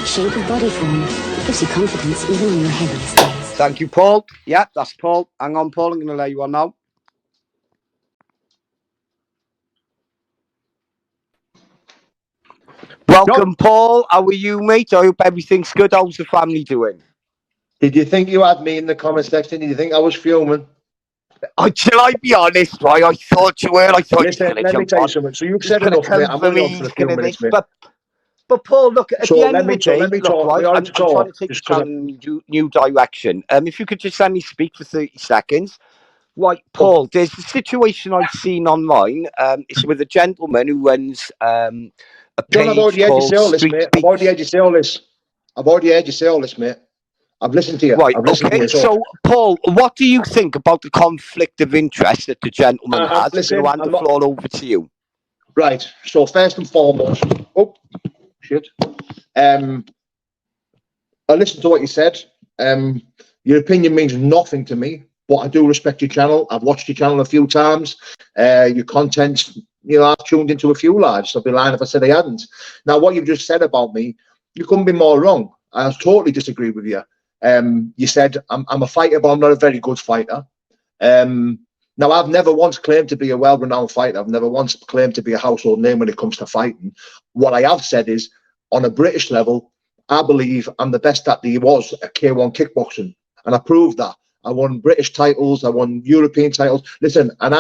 Each shape of body form gives you confidence even on your heaviest days. Thank you, Paul. Yeah, that's Paul. Hang on, Paul. I'm going to let you on now. Welcome, Paul. How are you, mate? I hope everything's good. How's the family doing? Did you think you had me in the comment section? Did you think I was fuming? Shall I be honest, right? I thought you were. I thought Listen, you were let me tell you something. So you've said enough, mate. I'm only on for a few minutes, mate. But Paul, look, at the end of the day, let me talk. right, I'm trying to take the channel in a new direction. If you could just let me speak for 30 seconds. Right, Paul, there's a situation I've seen online. It's with a gentleman who runs a page John, I've already heard you say all this, mate. I've already heard you say all this, mate. I've listened to you. Right, I've listened to you. So, Paul, what do you think about the conflict of interest that the gentleman has? Listen, I'm going to hand the floor over to you. Right, so first and foremost, I listened to what you said. Your opinion means nothing to me, but I do respect your channel. I've watched your channel a few times. Your content, I've tuned into a few lives. I'd be lying if I said I hadn't. Now, what you've just said about me, you couldn't be more wrong. I totally disagree with you. You said I'm a fighter, but I'm not a very good fighter. Now, I've never once claimed to be a well-renowned fighter. I've never once claimed to be a household name when it comes to fighting. What I have said is, on a British level, I believe I'm the best that there was at K1 kickboxing. And I proved that. I won British titles. I won European titles. Listen, and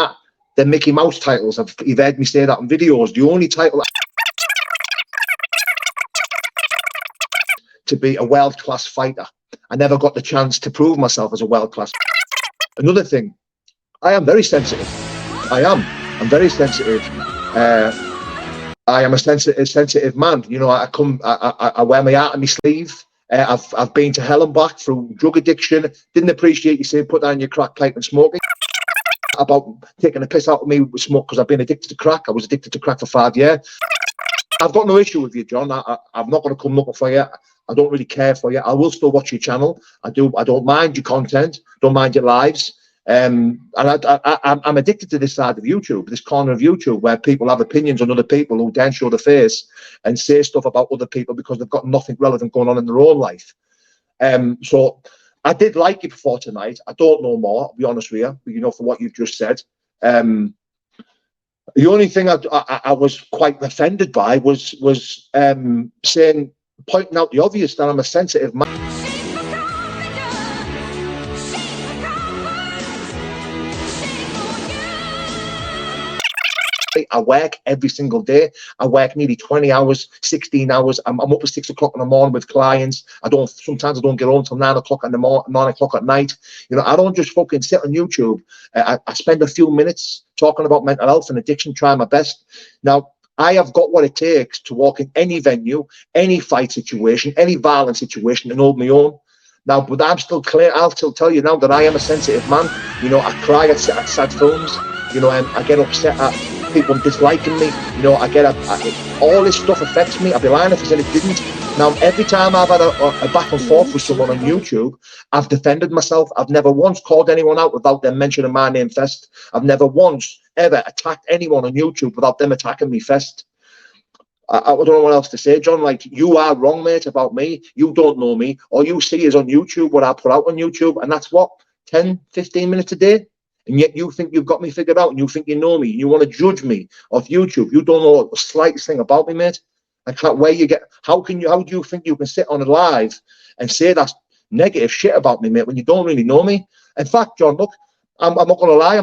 the Mickey Mouse titles, you've heard me say that in videos. The only title to be a world-class fighter. I never got the chance to prove myself as a world-class. Another thing, I am very sensitive. I'm very sensitive. I am a sensitive man. I wear my heart on my sleeve. I've been to hell and back through drug addiction. Didn't appreciate you saying put down your crack pipe and smoking. About taking a piss out of me with smoke because I've been addicted to crack. I was addicted to crack for 5 years. I've got no issue with you, John. I'm not going to come looking for you. I don't really care for you. I will still watch your channel. I don't mind your content. Don't mind your lives. And I'm addicted to this side of YouTube, this corner of YouTube, where people have opinions on other people who then show the face and say stuff about other people because they've got nothing relevant going on in their own life. So I did like you before tonight. I don't know more, I'll be honest with you, for what you've just said. The only thing I was quite offended by was pointing out the obvious, that I'm a sensitive man. I work every single day. I work nearly 20 hours, 16 hours. I'm up at 6 o'clock in the morning with clients. Sometimes I don't get home till 9 o'clock in the morning, 9 o'clock at night. I don't just fucking sit on YouTube. I spend a few minutes talking about mental health and addiction, trying my best. Now, I have got what it takes to walk in any venue, any fight situation, any violent situation and hold my own. Now, but I'm still clear. I'll still tell you now that I am a sensitive man. I cry at sad films. I get upset at people disliking me. All this stuff affects me. I'd be lying if I said it didn't. Now, every time I've had a back and forth with someone on YouTube, I've defended myself. I've never once called anyone out without them mentioning my name first. I've never once ever attacked anyone on YouTube without them attacking me first. I don't know what else to say, John. Like, you are wrong, mate, about me. You don't know me. All you see is on YouTube what I put out on YouTube, and that's what, 10, 15 minutes a day? And yet you think you've got me figured out, and you think you know me, and you want to judge me off YouTube. You don't know the slightest thing about me, mate. How do you think you can sit on a live and say that negative shit about me, mate, when you don't really know me? In fact, John, look, I'm not going to lie,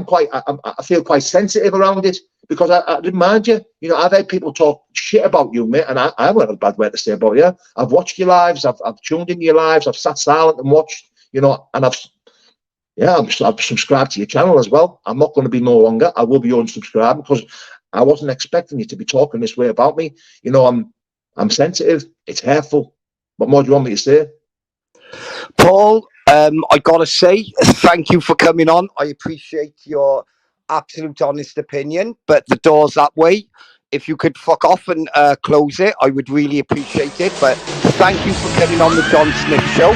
I feel quite sensitive around it, because I didn't mind you. I've had people talk shit about you, mate, and I haven't had a bad word to say about you. I've watched your lives, I've tuned into your lives, I've sat silent and watched, and I've subscribed to your channel as well. I'm not going to be no longer. I will be unsubscribed because I wasn't expecting you to be talking this way about me. I'm sensitive. It's hurtful. What more do you want me to say? Paul, I gotta say, thank you for coming on. I appreciate your absolute honest opinion, but the door's that way. If you could fuck off and close it, I would really appreciate it. But thank you for coming on the Jhon Smith Show.